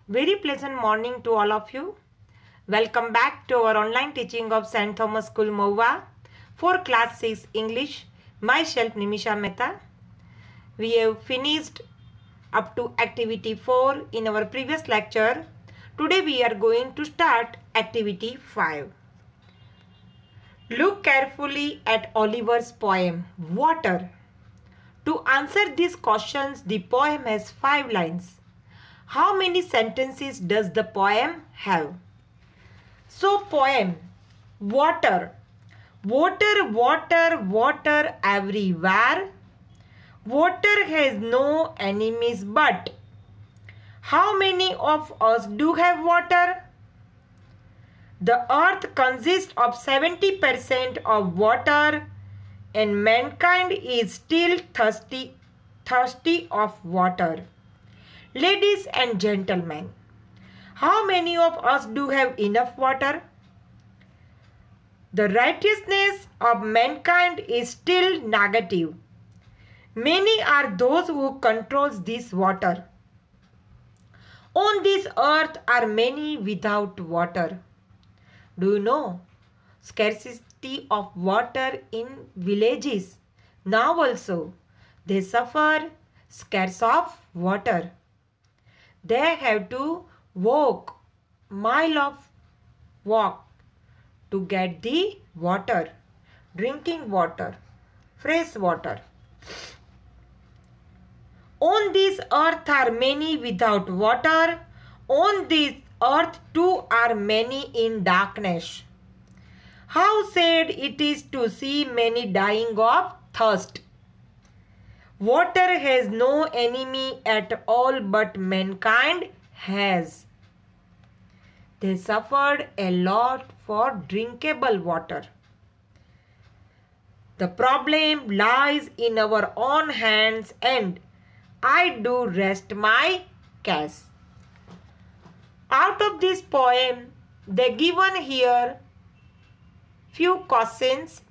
Very pleasant morning to all of you. Welcome back to our online teaching of St. Thomas School Mohua for class 6 English. Myself Nimisha Mehta. We have finished up to activity 4 in our previous lecture. Today we are going to start activity 5. Look carefully at Oliver's poem, Water. To answer these questions, the poem has 5 lines. How many sentences does the poem have? So poem, water, water, water, water everywhere. Water has no enemies but. How many of us do have water? The earth consists of 70% of water and mankind is still thirsty of water. Ladies and gentlemen, how many of us do have enough water? The righteousness of mankind is still negative. Many are those who controls this water. On this earth are many without water. Do you know? Scarcity of water in villages. Now also, they suffer scarce of water. They have to walk mile of walk to get the water, drinking water, fresh water. On this earth are many without water. On this earth too are many in darkness. How sad it is to see many dying of thirst. Water has no enemy at all but mankind has. They suffered a lot for drinkable water. The problem lies in our own hands and I do rest my case. Out of this poem, they given here few questions.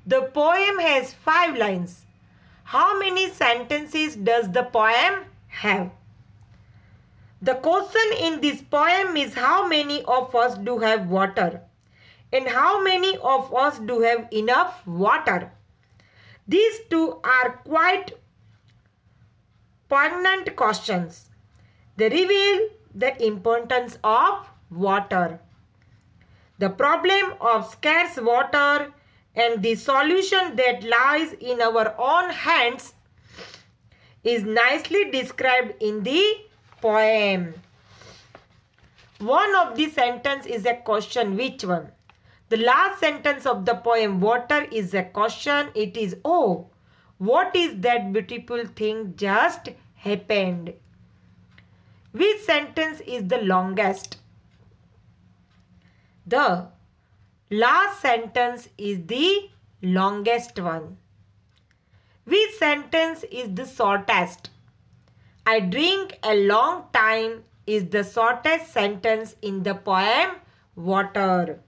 The poem has 5 lines. How many sentences does the poem have? The question in this poem is how many of us do have water and how many of us do have enough water. These two are quite poignant questions. They reveal the importance of water, the problem of scarce water and the solution that lies in our own hands is nicely described in the poem. One of the sentence is a question. Which one? The last sentence of the poem, water, is a question. It is, oh, what is that beautiful thing just happened? Which sentence is the longest? The last sentence is the longest one. Which sentence is the shortest? I drink a long time is the shortest sentence in the poem Water.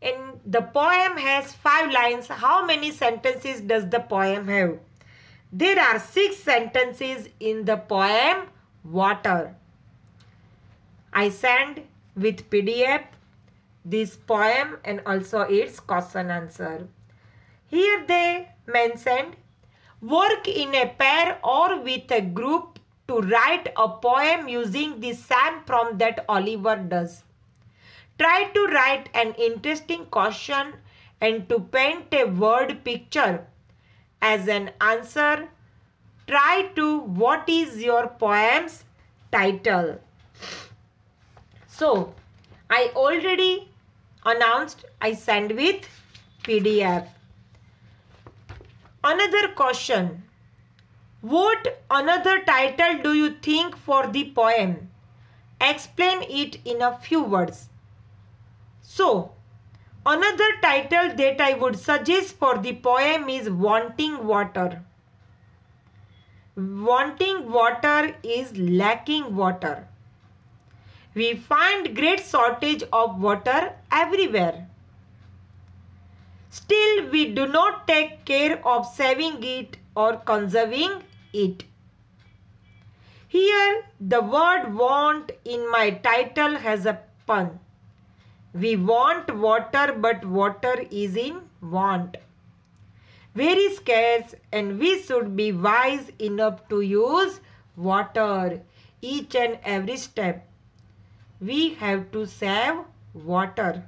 And the poem has 5 lines. How many sentences does the poem have? There are 6 sentences in the poem Water. I send with PDF this poem and also its question answer. Here they mentioned work in a pair or with a group to write a poem using the same prompt that Oliver does. Try to write an interesting question and to paint a word picture as an answer. Try to what is your poem's title. So, I already announced I send with PDF. Another question. What another title do you think for the poem? Explain it in a few words. So, another title that I would suggest for the poem is Wanting Water. Wanting water is lacking water. We find great shortage of water everywhere. Still, we do not take care of saving it or conserving it. Here the word want in my title has a pun. We want water, but water is in want. Very scarce, and we should be wise enough to use water each and every step. We have to save water.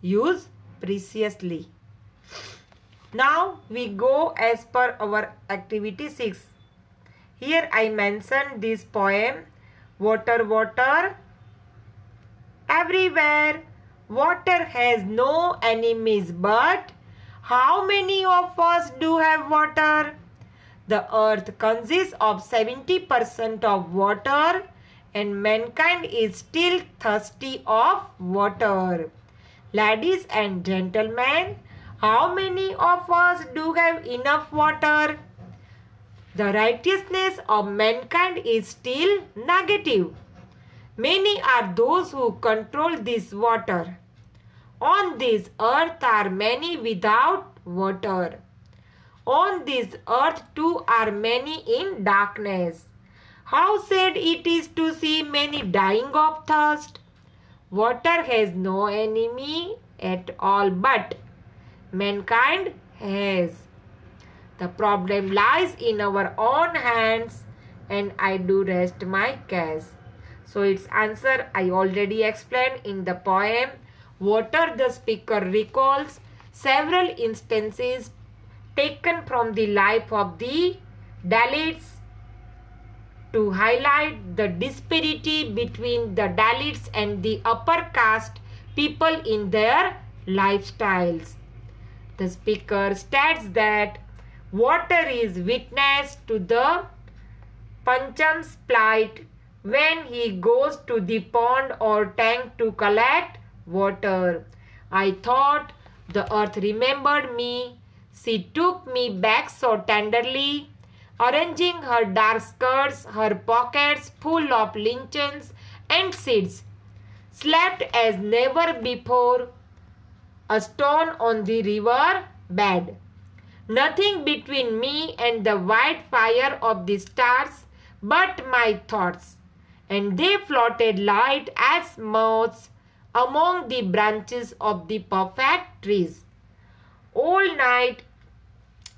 Use preciously. Now we go as per our activity 6. Here I mentioned this poem. Water, water, everywhere. Water has no enemies, but how many of us do have water? The earth consists of 70% of water, and mankind is still thirsty of water. Ladies and gentlemen, how many of us do have enough water? The righteousness of mankind is still negative. Many are those who control this water. On this earth are many without water. On this earth too are many in darkness. How sad it is to see many dying of thirst. Water has no enemy at all, but mankind has. The problem lies in our own hands, and I do rest my case. So its answer I already explained in the poem. Water, the speaker recalls several instances taken from the life of the Dalits to highlight the disparity between the Dalits and the upper caste people in their lifestyles. The speaker states that water is witness to the Pancham's plight when he goes to the pond or tank to collect water. I thought the earth remembered me. She took me back so tenderly, arranging her dark skirts, her pockets full of lichens and seeds. Slept as never before, a stone on the river bed. Nothing between me and the white fire of the stars but my thoughts, and they floated light as moths among the branches of the perfect trees. All night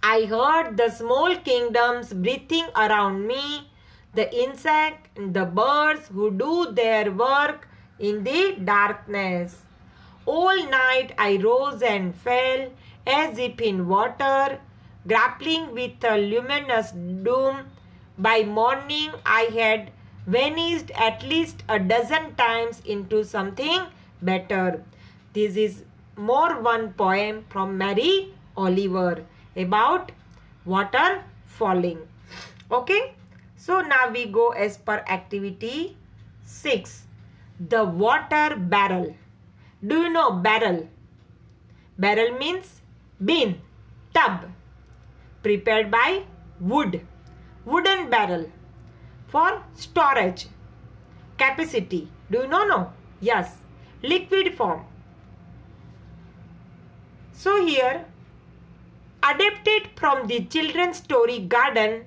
I heard the small kingdoms breathing around me, the insects and the birds who do their work in the darkness. All night I rose and fell as if in water, grappling with a luminous doom. By morning I had vanished at least a dozen times into something better. This is more one poem from Mary Oliver about water falling. Okay, so now we go as per activity 6. The water barrel. Do you know barrel? Barrel means bin, tub, prepared by wood. Wooden barrel for storage. Capacity. Do you know? No? Yes. Liquid form. So here, adapted from the children's story Garden,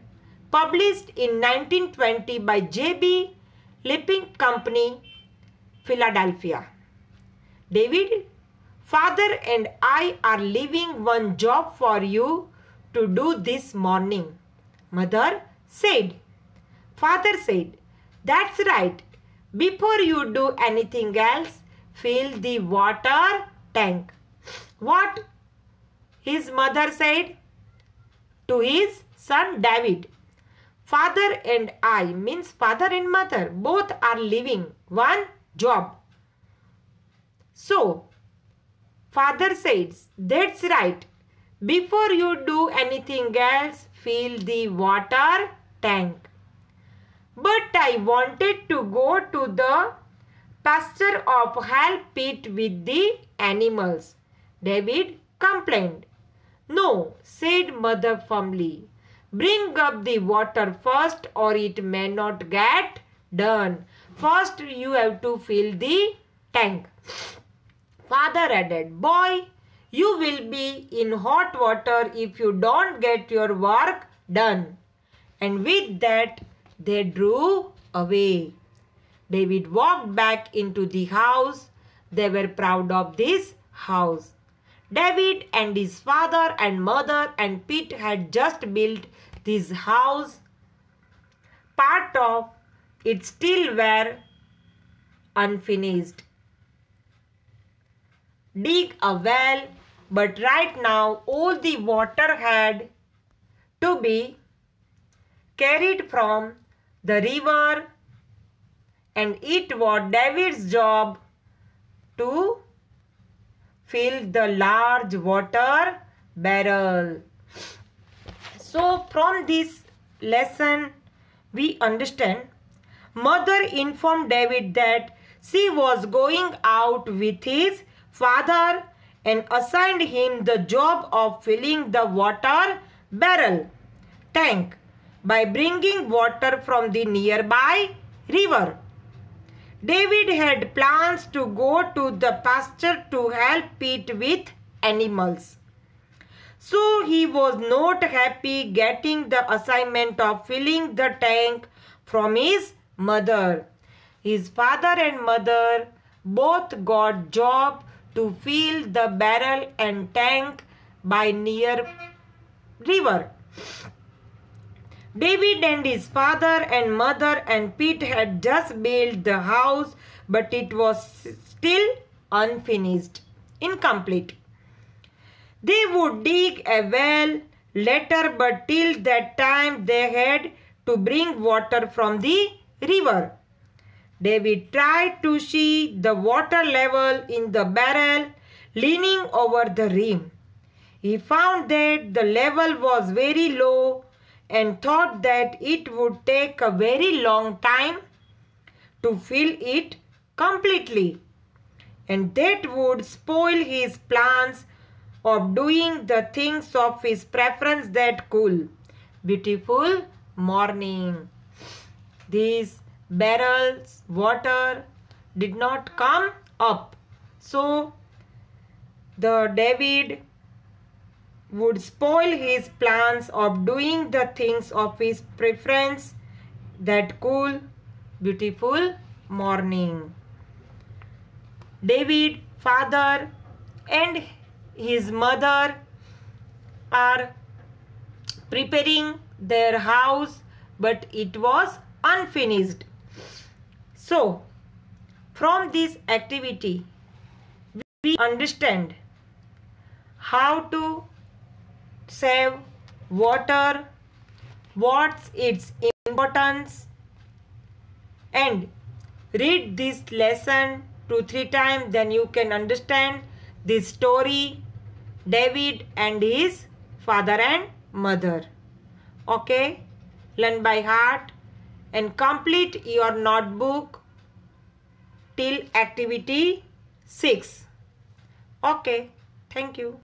published in 1920 by J.B. Lipping Company, Philadelphia. David, father and I are leaving one job for you to do this morning. Mother said. Father said, that's right. Before you do anything else, fill the water tank. What? His mother said to his son David. Father and I, means father and mother, both are leaving one job. So, father says, that's right. Before you do anything else, fill the water tank. But I wanted to go to the pasture of help it with the animals. David complained. No, said mother firmly. Bring up the water first or it may not get done. First you have to fill the tank. Father added, boy, you will be in hot water if you don't get your work done. And with that, they drove away. David walked back into the house. They were proud of this house. David and his father and mother and Pete had just built this house. Part of it still were unfinished. Dig a well, but right now all the water had to be carried from the river, and it was David's job to fill the large water barrel. So from this lesson we understand mother informed David that she was going out with his father and assigned him the job of filling the water barrel tank by bringing water from the nearby river. David had plans to go to the pasture to help Pete with animals. So he was not happy getting the assignment of filling the tank from his mother. His father and mother both got job to fill the barrel and tank by near river. David and his father and mother and Pete had just built the house, but it was still unfinished, incomplete. They would dig a well later, but till that time they had to bring water from the river. David tried to see the water level in the barrel leaning over the rim. He found that the level was very low and thought that it would take a very long time to fill it completely, and that would spoil his plans of doing the things of his preference that cool, beautiful morning. These barrels water did not come up, so the David would spoil his plans of doing the things of his preference that cool, beautiful morning. David, father and his mother are preparing their house, but it was unfinished. So, from this activity, we understand how to save water, what's its importance, and read this lesson 2-3 times, then you can understand this story, David and his father and mother. Okay, learn by heart and complete your notebook till activity 6. Okay, thank you.